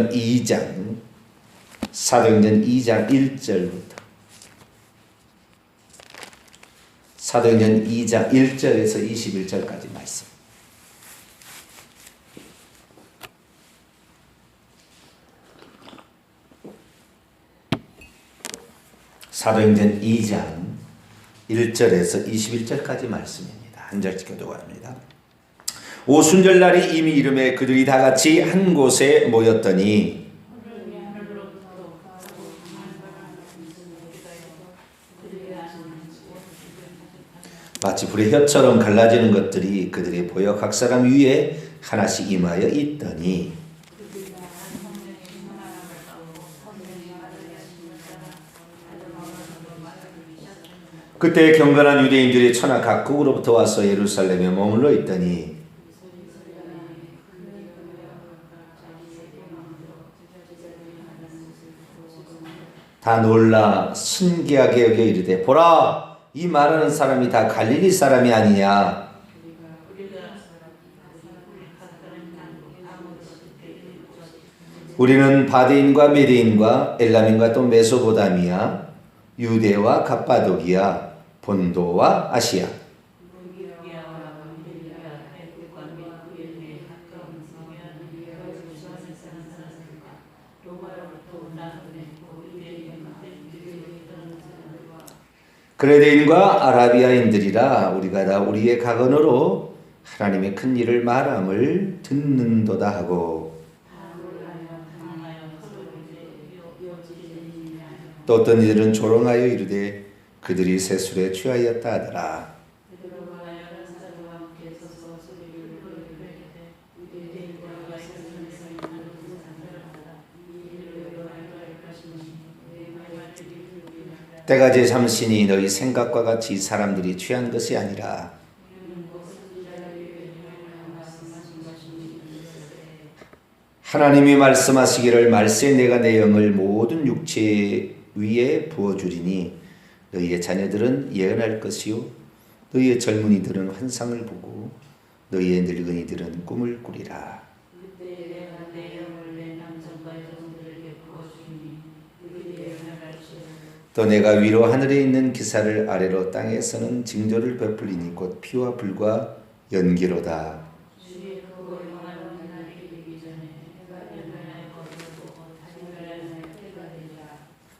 2장 사도행전 2장 1절부터 사도행전 2장 1절에서 21절까지 말씀. 사도행전 2장 1절에서 21절까지 말씀입니다. 한 절씩 교독 합니다. 오순절날이 이미 이름에 그들이 다 같이 한 곳에 모였더니 마치 불의 혀처럼 갈라지는 것들이 그들의 보여 각 사람 위에 하나씩 임하여 있더니 그때 경건한 유대인들이 천하 각국으로부터 와서 예루살렘에 머물러 있더니 다 놀라 신기하게 여겨 이르되 보라 이 말하는 사람이 다 갈릴리 사람이 아니냐. 우리는 바데인과 메데인과 엘람인과 또 메소보다미아 유대와 갑바도기아 본도와 아시아 그레데인과 아라비아인들이라 우리가 다 우리의 각언으로 하나님의 큰 일을 말함을 듣는도다 하고 또 어떤 이들은 조롱하여 이르되 그들이 세술에 취하였다 하더라. 때가 제3시니 너희 생각과 같이 사람들이 취한 것이 아니라 하나님이 말씀하시기를 말세 내가 내 영을 모든 육체 위에 부어주리니 너희의 자녀들은 예언할 것이요 너희의 젊은이들은 환상을 보고 너희의 늙은이들은 꿈을 꾸리라. 또 내가 위로 하늘에 있는 기사를 아래로 땅에서는 징조를 베풀리니 곧 피와 불과 연기로다.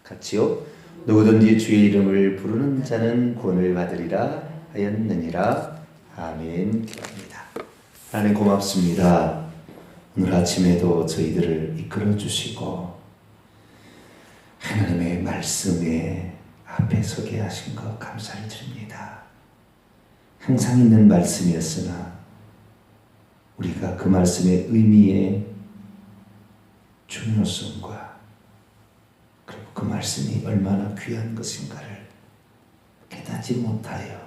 같이요. 누구든지 주의 이름을 부르는 자는 구원을 받으리라 하였느니라. 아멘. 기도합니다. 하나님 고맙습니다. 오늘 아침에도 저희들을 이끌어 주시고 하나님의 말씀에 앞에 서게 하신 것 감사를 드립니다. 항상 있는 말씀이었으나 우리가 그 말씀의 의미에 중요성과 그리고 그 말씀이 얼마나 귀한 것인가를 깨닫지 못하여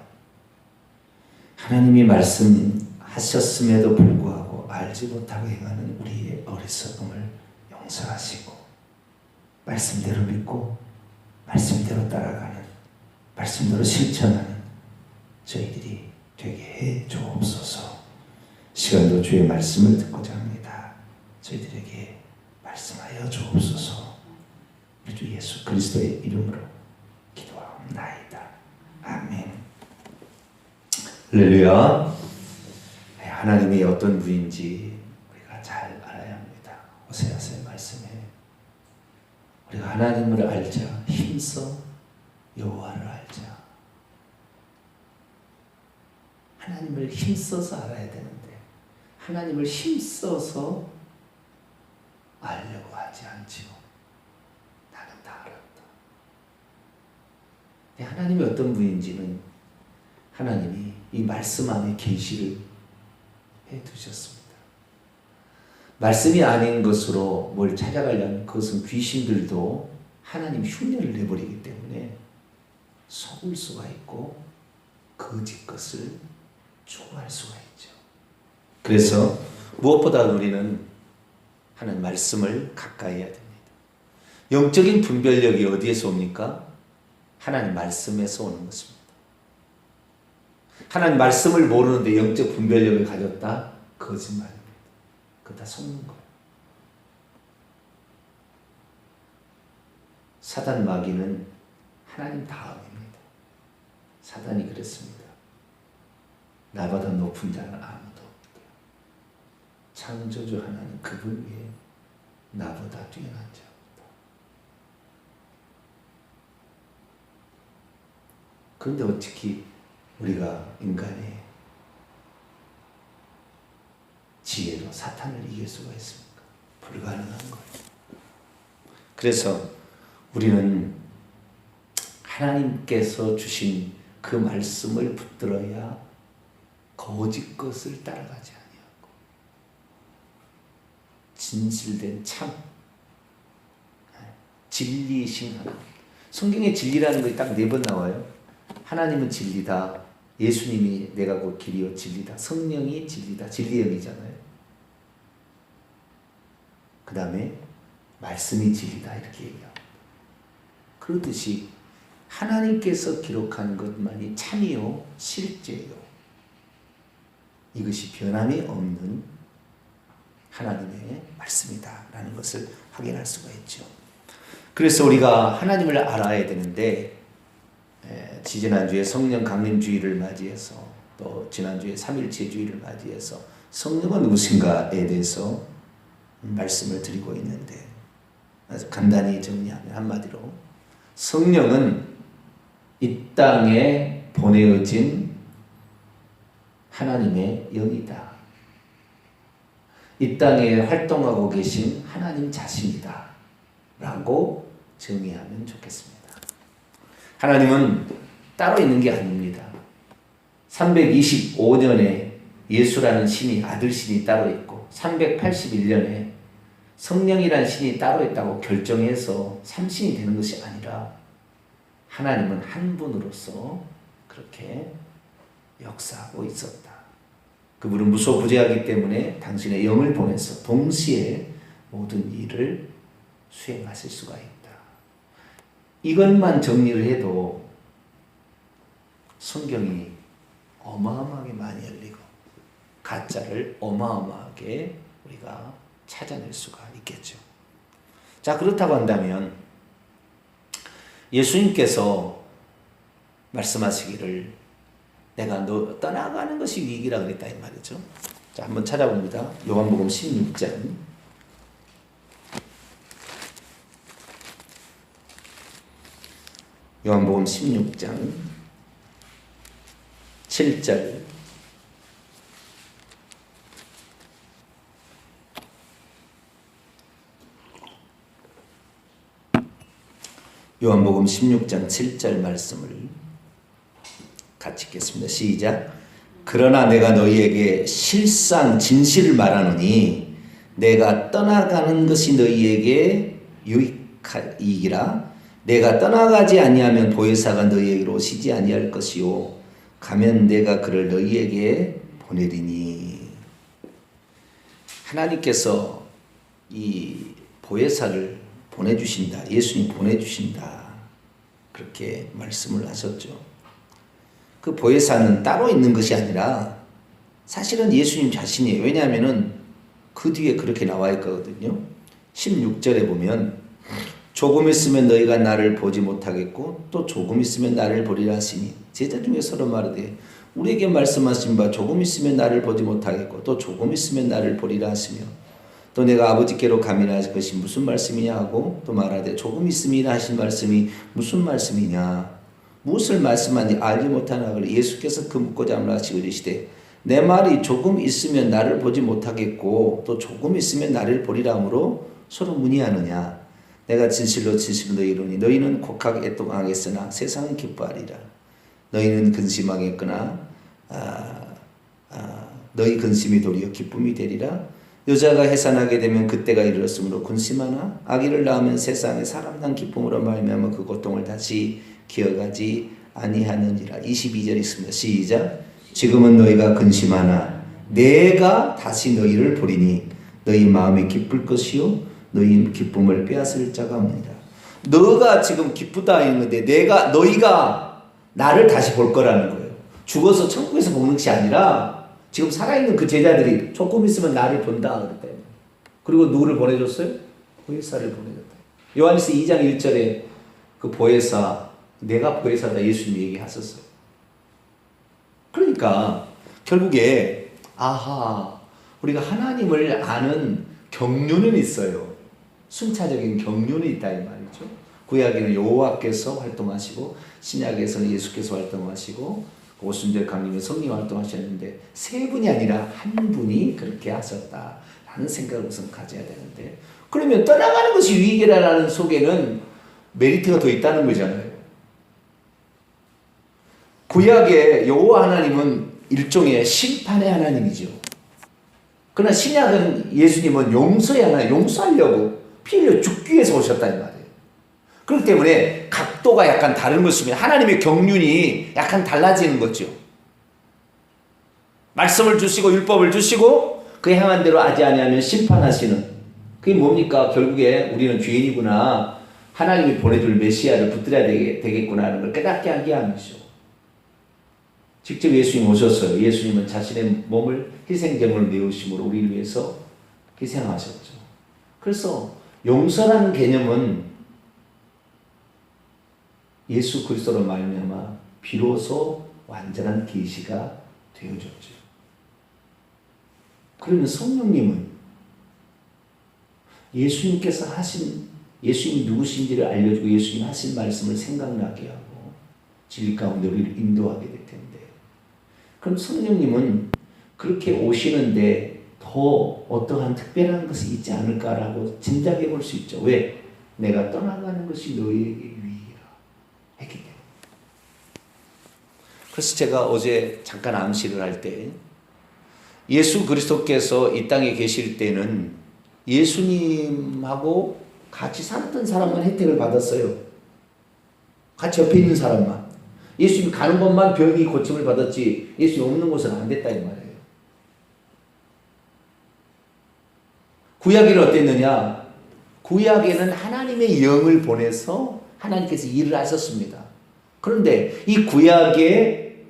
하나님이 말씀하셨음에도 불구하고 알지 못하고 행하는 우리의 어리석음을 용서하시고 말씀대로 믿고 말씀대로 따라가는 말씀대로 실천하는 저희들이 되게 해 주옵소서. 시간도 주의 말씀을 듣고자 합니다. 저희들에게 말씀하여 주옵소서. 우리 주 예수 그리스도의 이름으로 기도하옵나이다. 아멘. 할렐루야. 하나님이 어떤 분인지 우리가 잘 알아야 합니다. 호세아서의 말씀에 우리가 하나님을 알자. 힘써 여호와를 알자. 하나님을 힘써서 알아야 되는데 하나님을 힘써서 알려고 하지 않지요. 나는 다 알았다. 하나님이 어떤 분인지는 하나님이 이 말씀 안에 계시를 해두셨습니다. 말씀이 아닌 것으로 뭘 찾아가려면 그것은 귀신들도 하나님 흉내를 내버리기 때문에 속을 수가 있고 거짓 것을 추구할 수가 있죠. 그래서 무엇보다 우리는 하나님 말씀을 가까이 해야 됩니다. 영적인 분별력이 어디에서 옵니까? 하나님 말씀에서 오는 것입니다. 하나님 말씀을 모르는데 영적 분별력을 가졌다? 거짓말입니다. 그거 다 속는 거예요. 사단 마귀는 하나님 다음입니다. 사단이 그랬습니다. 나보다 높은 자는 아무도 없다. 창조주 하나님 그분 위에 나보다 뛰어난 자 없다. 그런데 어떻게 우리가 인간의 지혜로 사탄을 이길 수가 있습니까? 불가능한 거예요. 그래서 우리는 하나님께서 주신 그 말씀을 붙들어야 거짓 것을 따라가지 아니하고 진실된 참 진리이신 하나님. 성경에 진리라는 것이 딱 4번 나와요. 하나님은 진리다. 예수님이 내가 곧 길이요 진리다. 성령이 진리다. 진리형이잖아요. 그 다음에 말씀이 진리다 이렇게 얘기합니다. 그렇듯이 하나님께서 기록한 것만이 참이요 실제요. 이것이 변함이 없는 하나님의 말씀이다라는 것을 확인할 수가 있죠. 그래서 우리가 하나님을 알아야 되는데 지지난주에 성령 강림주의를 맞이해서 또 지난주에 삼일체주의를 맞이해서 성령은 누구신가에 대해서 말씀을 드리고 있는데 아주 간단히 정리하면 한마디로 성령은 이 땅에 보내어진 하나님의 영이다. 이 땅에 활동하고 계신 하나님 자신이다. 라고 정의하면 좋겠습니다. 하나님은 따로 있는 게 아닙니다. 325년에 예수라는 신이 아들 신이 따로 있고 381년에 성령이라는 신이 따로 있다고 결정해서 삼신이 되는 것이 아니라 하나님은 한 분으로서 그렇게 역사하고 있었다. 그분은 무소부재하기 때문에 당신의 영을 보내서 동시에 모든 일을 수행하실 수가 있다. 이것만 정리를 해도 성경이 어마어마하게 많이 열리고 가짜를 어마어마하게 우리가 찾아낼 수가 있겠죠. 자, 그렇다고 한다면 예수님께서 말씀하시기를 내가 너 떠나가는 것이 위기라 그랬다 이 말이죠. 자, 한번 찾아봅니다. 요한복음 16장 요한복음 16장 7절 요한복음 16장 7절 말씀을 같이 읽겠습니다. 시작. 그러나 내가 너희에게 실상 진실을 말하노니 내가 떠나가는 것이 너희에게 유익이라. 내가 떠나가지 아니하면 보혜사가 너희에게로 오시지 아니할 것이요 가면 내가 그를 너희에게 보내리니. 하나님께서 이 보혜사를 보내주신다. 예수님 보내주신다. 그렇게 말씀을 하셨죠. 그 보혜사는 따로 있는 것이 아니라 사실은 예수님 자신이에요. 왜냐하면 그 뒤에 그렇게 나와 있거든요. 16절에 보면 조금 있으면 너희가 나를 보지 못하겠고 또 조금 있으면 나를 보리라 하시니. 제자 중에 서로 말하되 우리에게 말씀하신 바 조금 있으면 나를 보지 못하겠고 또 조금 있으면 나를 보리라 하시며 또 내가 아버지께로 가미라 하실 것이 무슨 말씀이냐 하고 또 말하되 조금 있음이라 하신 말씀이 무슨 말씀이냐 무엇을 말씀하는지 알지 못하나 그래. 예수께서 그 묻고자 하시고 이르시되 내 말이 조금 있으면 나를 보지 못하겠고 또 조금 있으면 나를 보리라 하므로 서로 문의하느냐. 내가 진실로 진실로 너희로니 너희는 곡하게 애통하겠으나 세상은 기뻐하리라. 너희는 근심하겠거나 너희 근심이 도리어 기쁨이 되리라. 여자가 해산하게 되면 그때가 이르렀으므로 근심하나 아기를 낳으면 세상에 사람당 기쁨으로 말미암아 그 고통을 다시 기억하지 아니하느니라. 22절 있습니다. 시작. 지금은 너희가 근심하나 내가 다시 너희를 보리니 너희 마음이 기쁠 것이요 너희 기쁨을 빼앗을 자가 없느니라. 너가 지금 기쁘다 했는데 너희가 나를 다시 볼 거라는 거예요. 죽어서 천국에서 보는 것이 아니라 지금 살아있는 그 제자들이 조금 있으면 나를 본다 그랬다. 그리고 누구를 보내줬어요? 보혜사를 보내줬다. 요한일서 2장 1절에 그 보혜사, 내가 보혜사다 예수님이 얘기하셨어요. 그러니까 결국에 우리가 하나님을 아는 경륜은 있어요. 순차적인 경륜이 있다 이 말이죠. 구약에는 여호와께서 활동하시고 신약에서는 예수께서 활동하시고 오순절 강림의 성령 활동하셨는데 세 분이 아니라 한 분이 그렇게 하셨다라는 생각을 우선 가져야 되는데, 그러면 떠나가는 것이 유익이라는 속에는 메리트가 더 있다는 거잖아요. 구약의 여호와 하나님은 일종의 심판의 하나님이죠. 그러나 신약은 예수님은 용서의 하나님, 용서하려고 피 흘려 죽기 위해서 오셨다 이 말이에요. 그렇기 때문에 각도가 약간 다른 것이면 하나님의 경륜이 약간 달라지는 거죠. 말씀을 주시고 율법을 주시고 그 행한 대로 하지 아니하면 심판하시는, 그게 뭡니까? 결국에 우리는 죄인이구나, 하나님이 보내줄 메시아를 붙들어야 되겠구나 하는 걸 깨닫게 하게 하면서 직접 예수님 오셨어요. 예수님은 자신의 몸을 희생제물로 내오심으로 우리를 위해서 희생하셨죠. 그래서 용서라는 개념은 예수 그리스도로 말미암아 비로소 완전한 계시가 되어졌죠. 그러면 성령님은 예수님께서 하신, 예수님이 누구신지를 알려주고 예수님 하신 말씀을 생각나게 하고 진리 가운데 우리를 인도하게 될 텐데, 그럼 성령님은 그렇게 오시는데 더 어떠한 특별한 것이 있지 않을까라고 짐작해 볼 수 있죠. 왜? 내가 떠나가는 것이 너희에게 유익이라 했기 때문에. 그래서 제가 어제 잠깐 암시를 할 때 예수 그리스도께서 이 땅에 계실 때는 예수님하고 같이 살았던 사람만 혜택을 받았어요. 같이 옆에 있는 사람만. 예수님 가는 곳만 병이 고침을 받았지 예수님 없는 곳은 안 됐다 이 말이에요. 구약에는 어땠느냐? 구약에는 하나님의 영을 보내서 하나님께서 일을 하셨습니다. 그런데 이 구약에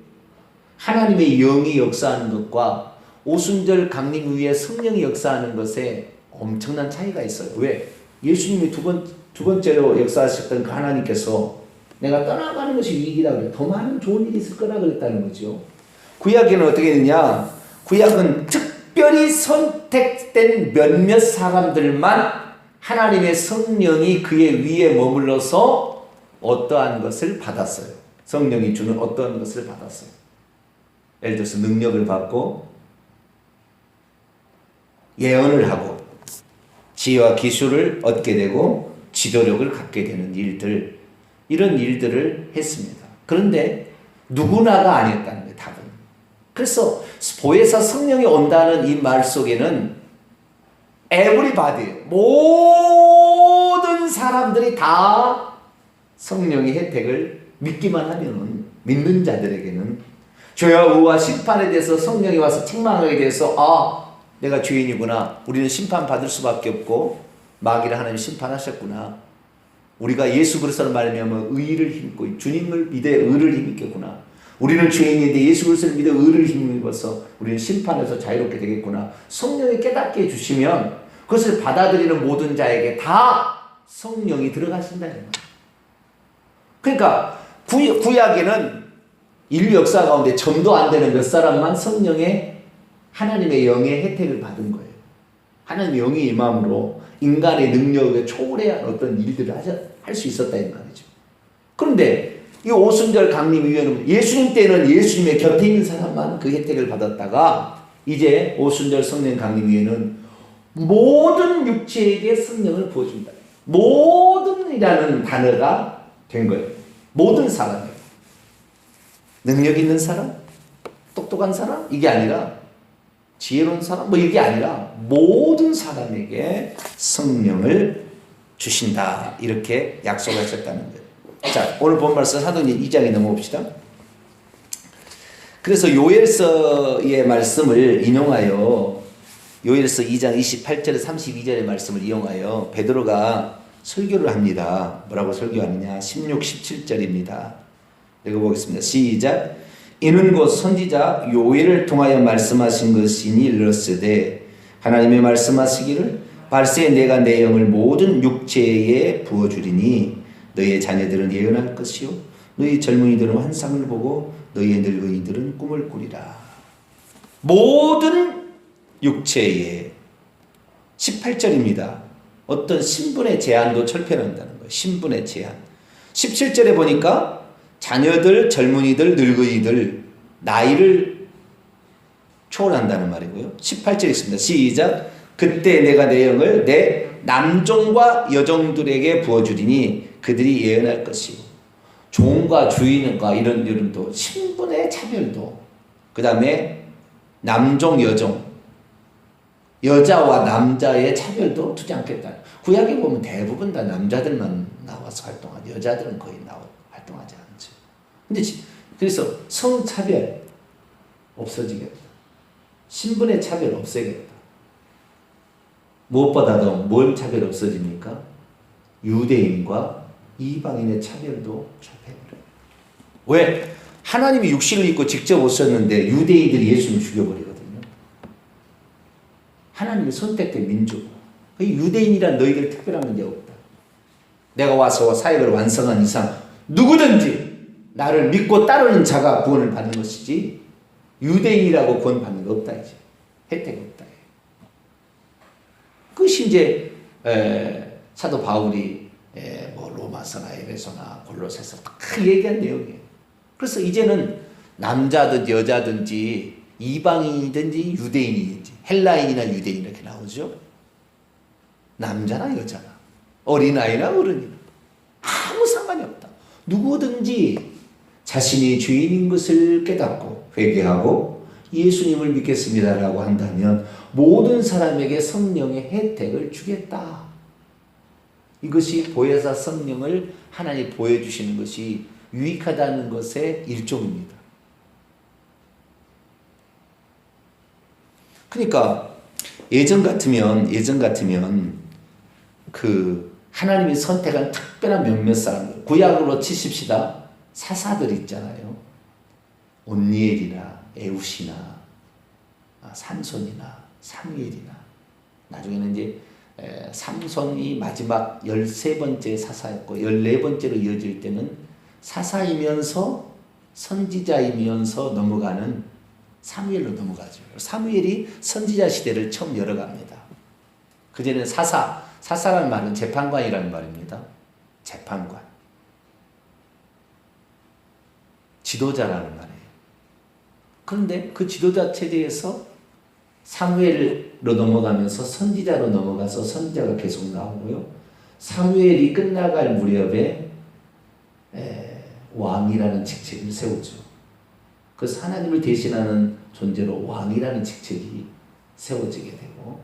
하나님의 영이 역사하는 것과 오순절 강림 위에 성령이 역사하는 것에 엄청난 차이가 있어요. 왜? 예수님이 두 번째로 역사하셨던 그 하나님께서 내가 떠나가는 것이 유익이다 그래. 더 많은 좋은 일이 있을 거라 그랬다는 거죠. 구약에는 어떻게 했느냐? 구약은 특별히 선택된 몇몇 사람들만 하나님의 성령이 그의 위에 머물러서 어떠한 것을 받았어요. 성령이 주는 어떠한 것을 받았어요. 예를 들어서 능력을 받고 예언을 하고 지혜와 기술을 얻게 되고 지도력을 갖게 되는 일들, 이런 일들을 했습니다. 그런데 누구나가 아니었다는 거예요. 답은. 그래서 보혜사 성령이 온다는 이 말 속에는 everybody, 모든 사람들이 다 성령의 혜택을 믿기만 하면은, 믿는 자들에게는 죄와 의와 심판에 대해서 성령이 와서 책망하게 돼서 내가 죄인이구나, 우리는 심판받을 수밖에 없고 마귀를 하나님 심판하셨구나, 우리가 예수 그리스도를 말하면 의를 힘입고 주님을 믿어 의를 힘입겠구나, 우리는 죄인인데 예수 그리스도를 믿어 의를 힘입어서 우리는 심판에서 자유롭게 되겠구나, 성령이 깨닫게 해주시면 그것을 받아들이는 모든 자에게 다 성령이 들어가신다는 거예요. 그러니까 구약에는 인류 역사 가운데 점도 안 되는 몇 사람만 성령의 하나님의 영의 혜택을 받은 거예요. 하나님의 영이 임함으로 인간의 능력에 초월해야 어떤 일들을 할 수 있었다 이 말이죠. 그런데 이 오순절 강림 이후에는 예수님 때는 예수님의 곁에 있는 사람만 그 혜택을 받았다가 이제 오순절 성령 강림 이후에는 모든 육체에게 성령을 부어준다. 모든이라는 단어가 된 거예요. 모든 사람에게. 능력 있는 사람, 똑똑한 사람, 이게 아니라 지혜로운 사람, 이게 아니라 모든 사람에게 성령을 주신다. 이렇게 약속하셨다는 거예요. 자, 오늘 본 말씀 사도행전 2장에 넘어봅시다. 그래서 요엘서의 말씀을 인용하여 요엘서 2장 28절에 32절의 말씀을 이용하여 베드로가 설교를 합니다. 뭐라고 설교하느냐? 16, 17절입니다. 읽어보겠습니다. 시작. 이는 곧 선지자 요엘을 통하여 말씀하신 것이니 이르렀으되 하나님의 말씀하시기를 발세 내가 내 영을 모든 육체에 부어주리니 너희의 자녀들은 예언할 것이요 너희 젊은이들은 환상을 보고 너희의 늙은이들은 꿈을 꾸리라. 모든 육체의 18절입니다. 어떤 신분의 제한도 철폐한다는 거예요. 신분의 제한. 17절에 보니까 자녀들, 젊은이들, 늙은이들 나이를 초월한다는 말이고요. 18절에 있습니다. 시작. 그때 내가 내 영을 내 남종과 여종들에게 부어주리니 그들이 예언할 것이요. 종과 주인과 이런도 신분의 차별도, 그 다음에 남종, 여종, 여자와 남자의 차별도 두지 않겠다. 구약에 보면 대부분 다 남자들만 나와서 활동하고 여자들은 거의 활동하지 않죠. 근데 그래서 성차별 없어지겠다. 신분의 차별 없애겠다. 무엇보다도 뭘 차별 없어집니까? 유대인과 이방인의 차별도 철폐해버려요. 왜? 하나님이 육신을 입고 직접 오셨는데 유대인들이 예수님을 죽여버리거든요. 하나님의 선택된 민족. 유대인이란 너희들 특별한 문제 없다. 내가 와서 사역을 완성한 이상 누구든지 나를 믿고 따르는 자가 구원을 받는 것이지 유대인이라고 구원 받는 거 없다 이제. 혜택 없다. 그것이 이제 사도 바울이 뭐 로마서나 에베소나 골로새서 다 얘기한 내용이에요. 그래서 이제는 남자든 여자든지 이방인이든지 유대인이든지 헬라인이나 유대인 이렇게 나오죠. 남자나 여자나 어린아이나 어른이나 아무 상관이 없다. 누구든지 자신이 죄인인 것을 깨닫고 회개하고 예수님을 믿겠습니다라고 한다면 모든 사람에게 성령의 혜택을 주겠다. 이것이 보혜사 성령을 하나님 보여주시는 것이 유익하다는 것의 일종입니다. 그러니까 예전 같으면 그 하나님이 선택한 특별한 몇몇 사람들, 구약으로 치십시다. 사사들 있잖아요. 온니엘이나 에웃이나 삼손이나 사무엘이나 나중에는 이제 삼손이 마지막 13번째 사사였고 14번째로 이어질 때는 사사이면서 선지자이면서 넘어가는 사무엘로 넘어가죠. 사무엘이 선지자 시대를 처음 열어갑니다. 그전에는 사사라는 말은 재판관이라는 말입니다. 재판관. 지도자라는 말이에요. 그런데 그 지도자 체제에서 사무엘로 넘어가면서 선지자로 넘어가서 선지자가 계속 나오고요. 사무엘이 끝나갈 무렵에 왕이라는 직책을 세우죠. 그래서 하나님을 대신하는 존재로 왕이라는 직책이 세워지게 되고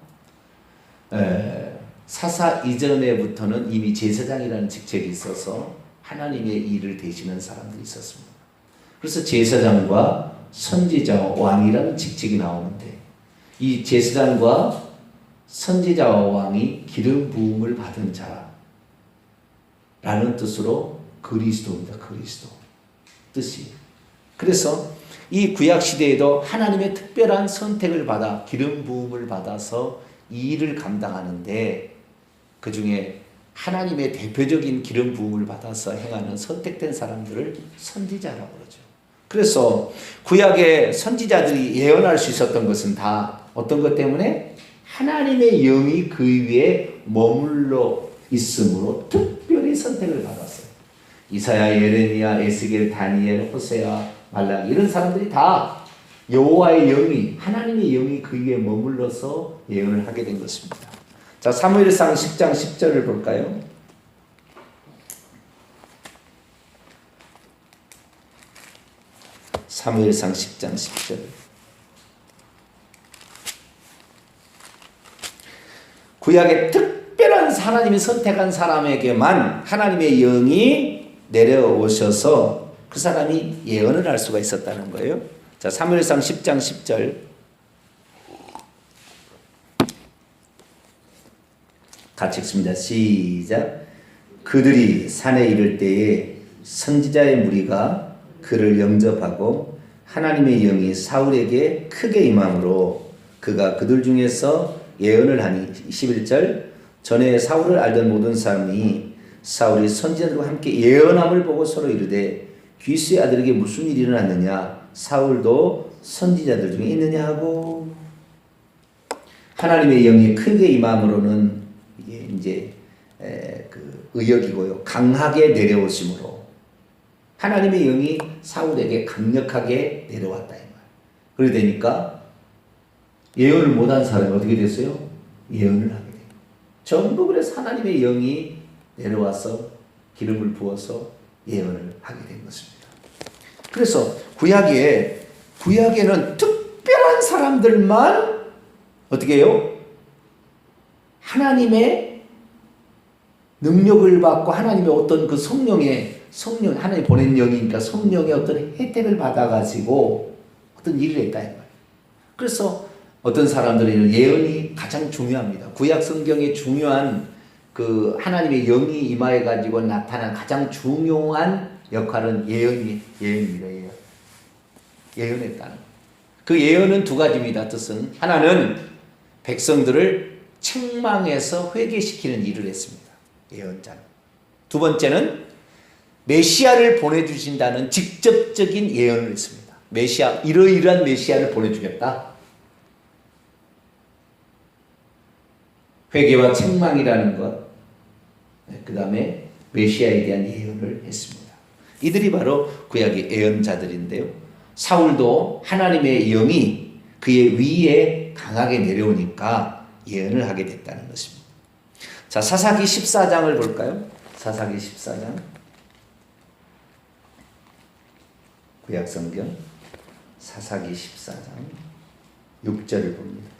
사사 이전에부터는 이미 제사장이라는 직책이 있어서 하나님의 일을 대신하는 사람들이 있었습니다. 그래서 제사장과 선지자와 왕이라는 직책이 나오는데 이 제사장과 선지자와 왕이 기름 부음을 받은 자라는 뜻으로 그리스도입니다. 그리스도 뜻이. 그래서 이 구약 시대에도 하나님의 특별한 선택을 받아 기름 부음을 받아서 이 일을 감당하는데 그 중에 하나님의 대표적인 기름 부음을 받아서 행하는 선택된 사람들을 선지자라고 그러죠. 그래서 구약의 선지자들이 예언할 수 있었던 것은 다 어떤 것 때문에 하나님의 영이 그 위에 머물러 있으므로 특별히 선택을 받았어요. 이사야, 예레미야, 에스겔, 다니엘, 호세아, 말라기 이런 사람들이 다 여호와의 영이 하나님의 영이 그 위에 머물러서 예언을 하게 된 것입니다. 자, 사무엘상 10장 10절을 볼까요? 사무엘상 10장 10절. 구약의 특별한 하나님이 선택한 사람에게만 하나님의 영이 내려오셔서 그 사람이 예언을 할 수가 있었다는 거예요. 자, 사무엘상 10장 10절. 같이 읽습니다. 시작. 그들이 산에 이를 때에 선지자의 무리가 그를 영접하고 하나님의 영이 사울에게 크게 임함으로 그가 그들 중에서 예언을 하니 21절 전에 사울을 알던 모든 사람이 사울이 선지자들과 함께 예언함을 보고 서로 이르되 귀스의 아들에게 무슨 일이 일어났느냐 사울도 선지자들 중에 있느냐 하고 하나님의 영이 크게 임함으로는 이게 이제 그 의역이고요. 강하게 내려오심으로 하나님의 영이 사울에게 강력하게 내려왔다 이 말. 그래 되니까 예언을 못한 사람이 어떻게 됐어요? 예언을 하게 돼요. 전부 그래서 하나님의 영이 내려와서 기름을 부어서 예언을 하게 된 것입니다. 그래서 구약에는 특별한 사람들만 어떻게 해요? 하나님의 능력을 받고 하나님의 어떤 그 성령 하나님 보낸 영이니까 성령의 어떤 혜택을 받아가지고 어떤 일을 했다 이 말이에요. 그래서 어떤 사람들은 예언이 가장 중요합니다. 구약 성경의 중요한 그 하나님의 영이 임하여가지고 나타난 가장 중요한 역할은 예언입니다. 예언했다는 그 예언은 두 가지입니다. 뜻은 하나는 백성들을 책망해서 회개시키는 일을 했습니다. 예언자는. 두 번째는 메시아를 보내주신다는 직접적인 예언을 했습니다. 메시아, 이러이러한 메시아를 보내주겠다. 회개와 책망이라는 것, 그 다음에 메시아에 대한 예언을 했습니다. 이들이 바로 구약의 예언자들인데요. 사울도 하나님의 영이 그의 위에 강하게 내려오니까 예언을 하게 됐다는 것입니다. 자, 사사기 14장을 볼까요? 사사기 14장. 구약성경 사사기 14장 6절을 봅니다.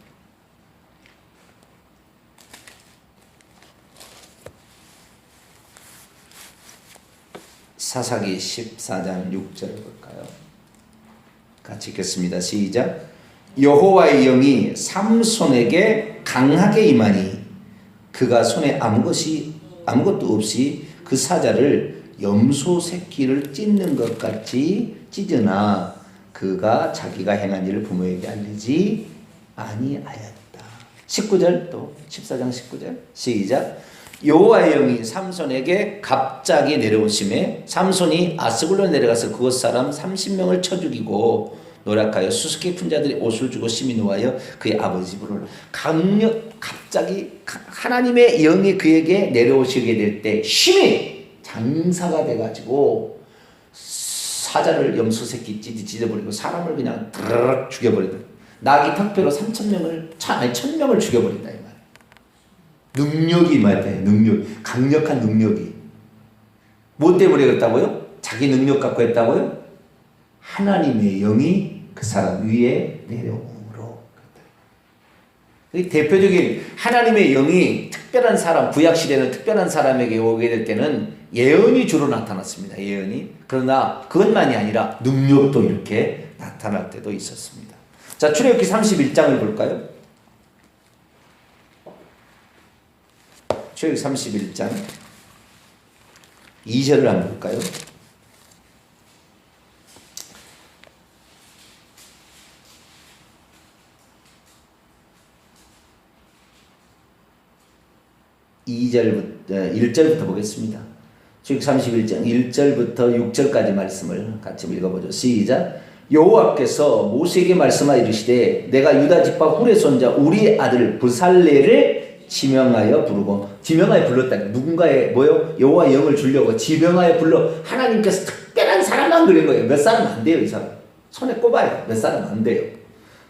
사사기 14장 6절 볼까요? 같이 읽겠습니다. 시작. 여호와의 영이 삼손에게 강하게 임하니 그가 손에 아무것도 없이 그 사자를 염소 새끼를 찢는 것 같이 찢으나 그가 자기가 행한 일을 부모에게 알리지 아니하였다. 19절 또 14장 19절 시작. 여호와의 영이 삼손에게 갑자기 내려오심에 삼손이 아스글론에 내려가서 그곳 사람 30명을 쳐 죽이고 노력하여 수수께 푼 자들이 옷을 주고 심히 노하여 그의 아버지 집으로 갑자기 하나님의 영이 그에게 내려오시게 될 때 심히 장사가 돼가지고 사자를 염소 새끼 찢어버리고 사람을 그냥 드르륵 죽여버리더라. 나귀 턱뼈로 1,000명을 죽여버린다 이 말. 능력이 말이에요. 강력한 능력이. 뭐 때문에 그랬다고요? 자기 능력 갖고 했다고요? 하나님의 영이 그 사람 위에 내려옴으로. 대표적인 하나님의 영이 특별한 사람, 구약시대는 특별한 사람에게 오게 될 때는 예언이 주로 나타났습니다. 예언이. 그러나 그것만이 아니라 능력도 이렇게 나타날 때도 있었습니다. 자, 출애굽기 31장을 볼까요? 출애굽기 31장 2절을 한번 볼까요? (2절부터) 1절부터 보겠습니다. 출애굽기 31장 1절부터 6절까지 말씀을 같이 읽어보죠. 시작. 여호와께서 모세에게 말씀하여 이르시되 내가 유다 지파 훌의 손자 우리의 아들 브살레를 지명하여 부르고, 지명하여 불렀다. 누군가의 뭐요? 여호와 영을 주려고 지명하여 불러. 하나님께서 특별한 사람만 그린 거예요. 몇 사람 안 돼요. 이 사람 손에 꼽아요. 몇 사람 안 돼요.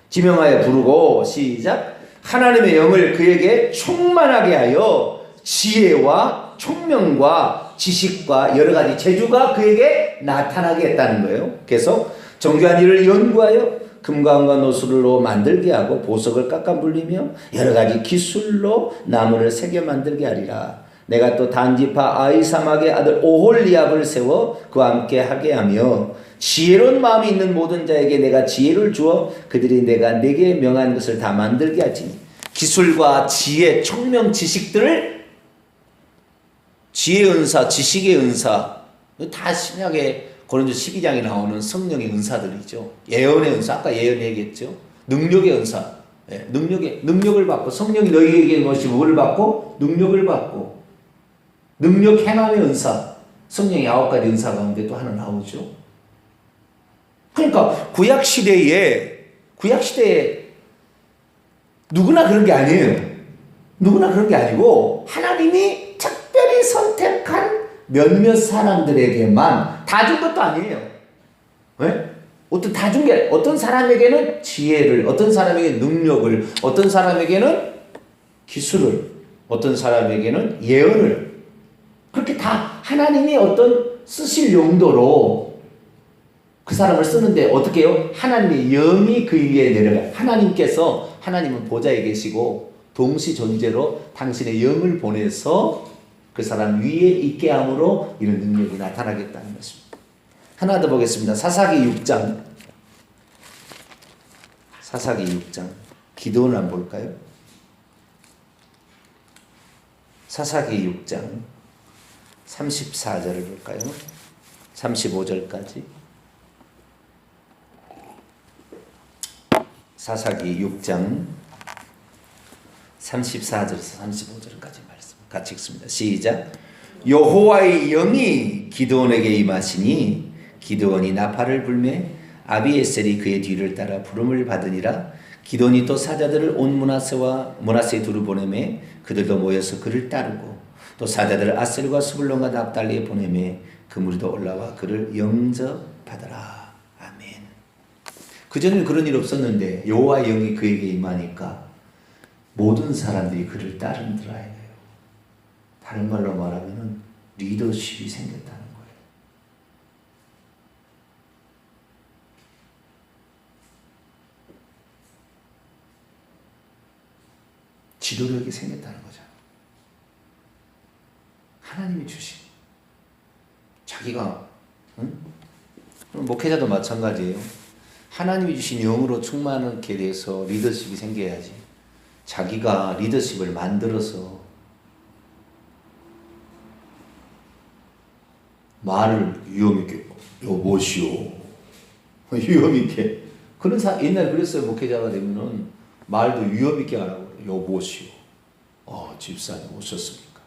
지명하여 부르고 시작. 하나님의 영을 그에게 충만하게 하여 지혜와 총명과 지식과 여러 가지 재주가 그에게 나타나게 했다는 거예요. 계속 정교한 일을 연구하여 금과 은과 노술로 만들게 하고 보석을 깎아 물리며 여러 가지 기술로 나무를 새겨 만들게 하리라. 내가 또 단지파 아히사막의 아들 오홀리압을 세워 그와 함께 하게 하며 지혜로운 마음이 있는 모든 자에게 내가 지혜를 주어 그들이 내가 내게 명한 것을 다 만들게 하지. 기술과 지혜, 총명, 지식들을 지혜의 은사, 지식의 은사, 다 신약의 고린도 12장에 나오는 성령의 은사들이죠. 예언의 은사, 아까 예언 얘기했죠. 능력의 은사, 능력을 받고 성령이 너희에게 것이 뭐를 받고? 능력을 받고 능력 행함의 은사, 성령의 9가지 은사 가운데 또 하나 나오죠. 그러니까 구약시대에 누구나 그런 게 아니에요. 누구나 그런 게 아니고 하나님이 특별히 선택한 몇몇 사람들에게만 다 준 것도 아니에요. 네? 다 준 게 어떤 사람에게는 지혜를, 어떤 사람에게는 능력을, 어떤 사람에게는 기술을, 어떤 사람에게는 예언을, 그렇게 다 하나님이 어떤 쓰실 용도로 그 사람을 쓰는데 어떻게 해요? 하나님의 영이 그 위에 내려가. 하나님은 보좌에 계시고 동시 존재로 당신의 영을 보내서 그 사람 위에 있게 함으로 이런 능력이 나타나겠다는 것입니다. 하나 더 보겠습니다. 사사기 6장. 기도를 한번 볼까요? 사사기 6장 34절을 볼까요? 35절까지. 사사기 6장 34절에서 35절까지 말씀 같이 읽습니다. 시작. 여호와의 영이 기드온에게 임하시니 기드온이 나팔을 불매 아비에셀이 그의 뒤를 따라 부름을 받으니라. 기드온이 또 사자들을 온 므낫세 두루 보내매 그들도 모여서 그를 따르고 또 사자들을 아셀과 스불론과 납달리에 보내매 그 무리도 올라와 그를 영접하더라. 아멘. 그전에는 그런 일 없었는데 여호와의 영이 그에게 임하니까 모든 사람들이 그를 따르더라 해요. 다른 말로 말하면 리더십이 생겼다는 거예요. 지도력이 생겼다는 거죠. 하나님이 주신 자기가 목회자도 마찬가지예요. 하나님이 주신 영으로 충만하게 돼서 리더십이 생겨야지. 자기가 리더십을 만들어서 말을 위험있게 여보시오 위험있게 그런 옛날에 그랬어요. 목회자가 되면은 말도 위험있게 하라고 그래요. 여보시오 집사님 오셨습니까?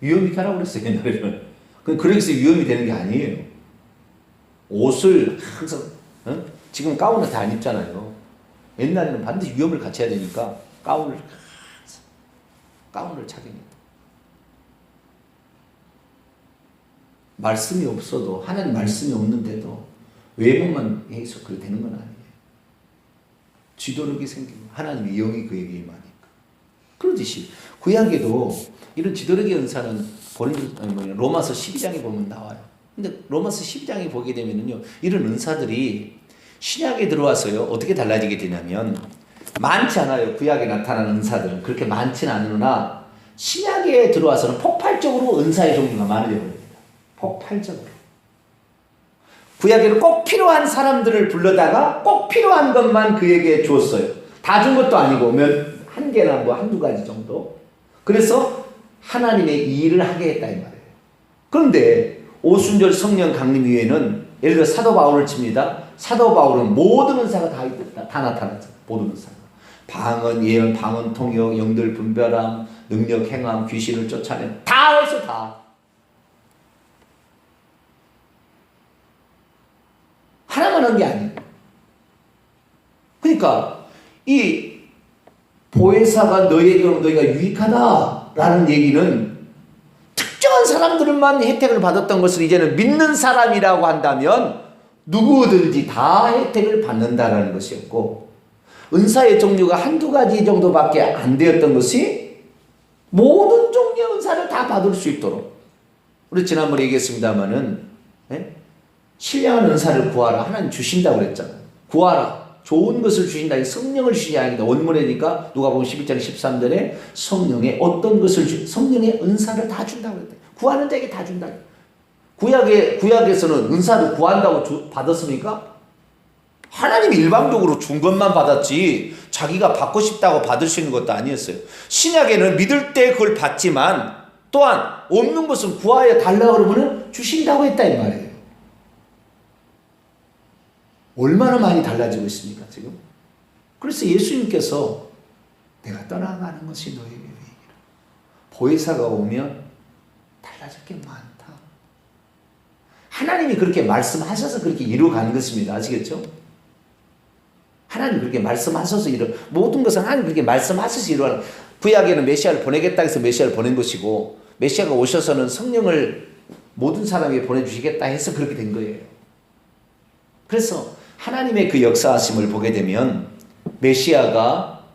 위험있게 하라고 그랬어요. 옛날에는. 그래서 위험이 되는 게 아니에요. 옷을 항상 지금 가운을 다 안 입잖아요. 옛날에는 반드시 위험을 같이 해야 되니까 가운을 착용했다. 말씀이 없어도 하나님 말씀이 없는데도 외모만 해서 그렇게 되는 건 아니에요. 지도력이 생기고 하나님의 영이 그에게 임하니까. 그러듯이 구약에도 이런 지도력의 은사는 로마서 12장에 보면 나와요. 근데 로마서 12장에 보게 되면요, 이런 은사들이 신약에 들어와서요 어떻게 달라지게 되냐면 많지 않아요. 구약에 나타나는 은사들은 그렇게 많지는 않으나 신약에 들어와서는 폭발적으로 은사의 종류가 많아져 버립니다. 폭발적으로. 구약에는 꼭 필요한 사람들을 불러다가 꼭 필요한 것만 그에게 주었어요. 다 준 것도 아니고 한 개나 한두 가지 정도. 그래서 하나님의 일을 하게 했다 이 말이에요. 그런데 오순절 성령 강림 위에는 예를 들어 사도 바울을 칩니다. 사도 바울은 모든 은사가 다 나타났잖아요. 모든 은사가. 방언, 예언, 방언, 통역, 영들 분별함, 능력, 행함, 귀신을 쫓아낸 다 했어 다. 하나만 한 게 아니에요. 그러니까 이 보혜사가 너희에게 오면 너희가 유익하다라는 얘기는 특정한 사람들만 혜택을 받았던 것을 이제는 믿는 사람이라고 한다면 누구든지 다 혜택을 받는다라는 것이었고, 은사의 종류가 한두 가지 정도밖에 안 되었던 것이 모든 종류의 은사를 다 받을 수 있도록. 우리 지난번에 얘기했습니다마는 신령한 은사를 구하라. 하나님 주신다고 그랬잖아요. 구하라. 좋은 것을 주신다. 성령을 주시지 아니다. 원문이니까 누가복음 11장 13절에 성령의 어떤 것을 성령의 은사를 다 준다고 그랬대. 구하는 자에게 다 준다. 구약에서는 은사를 구한다고 받았습니까? 하나님이 일방적으로 준 것만 받았지 자기가 받고 싶다고 받을 수 있는 것도 아니었어요. 신약에는 믿을 때 그걸 받지만 또한 없는 것은 구하여 달라고 그러면 주신다고 했다 이 말이에요. 얼마나 많이 달라지고 있습니까 지금? 그래서 달라질 게 많다. 하나님이 그렇게 말씀하셔서 그렇게 이루어가는 것입니다. 아시겠죠? 하나님 그렇게 말씀하셔서 모든 것은 하나님 그렇게 말씀하셔서 이루어가는. 구약에는 메시아를 보내겠다 해서 메시아를 보낸 것이고, 메시아가 오셔서는 성령을 모든 사람에게 보내주시겠다 해서 그렇게 된 거예요. 그래서 하나님의 그 역사하심을 보게 되면 메시아가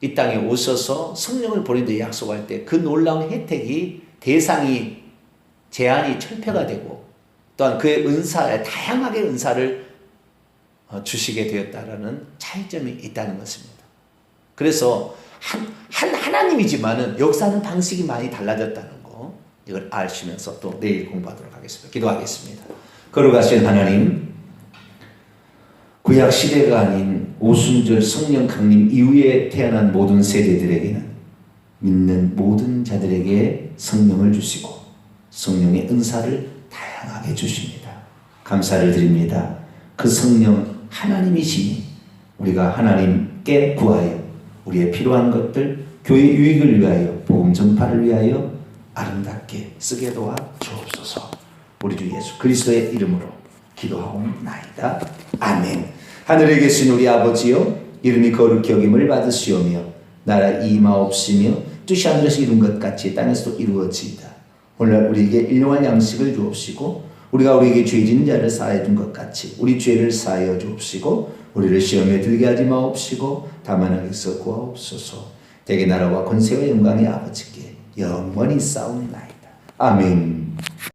이 땅에 오셔서 성령을 보낸다 약속할 때 그 놀라운 혜택이 대상이 제한이 철폐가 되고 또한 그의 다양하게 은사를 주시게 되었다라는 차이점이 있다는 것입니다. 그래서 하나님이지만은 역사하는 방식이 많이 달라졌다는 거, 이걸 아시면서 또 내일 공부하도록 하겠습니다. 기도하겠습니다. 거룩하신 하나님, 구약 시대가 아닌 오순절 성령 강림 이후에 태어난 모든 세대들에게는 믿는 모든 자들에게 성령을 주시고 성령의 은사를 다양하게 주십니다. 감사를 드립니다. 그 성령 하나님이시니 우리가 하나님께 구하여 우리의 필요한 것들, 교회 유익을 위하여, 복음 전파를 위하여 아름답게 쓰게 도와 주옵소서. 우리 주 예수 그리스도의 이름으로 기도하옵나이다. 아멘. 하늘에 계신 우리 아버지여, 이름이 거룩히 여김을 받으시오며 나라 임하옵시며 뜻이 하늘에서 이룬 것 같이 땅에서도 이루어지이다. 오늘날 우리에게 일용할 양식을 주옵시고 우리가 우리에게 죄 지은 자를 사하여 준 것 같이 우리 죄를 사하여 주옵시고 우리를 시험에 들게 하지 마옵시고 다만 악에서 구하옵소서. 대개 나라와 권세와 영광의 아버지께 영원히 싸움나이다. 아멘.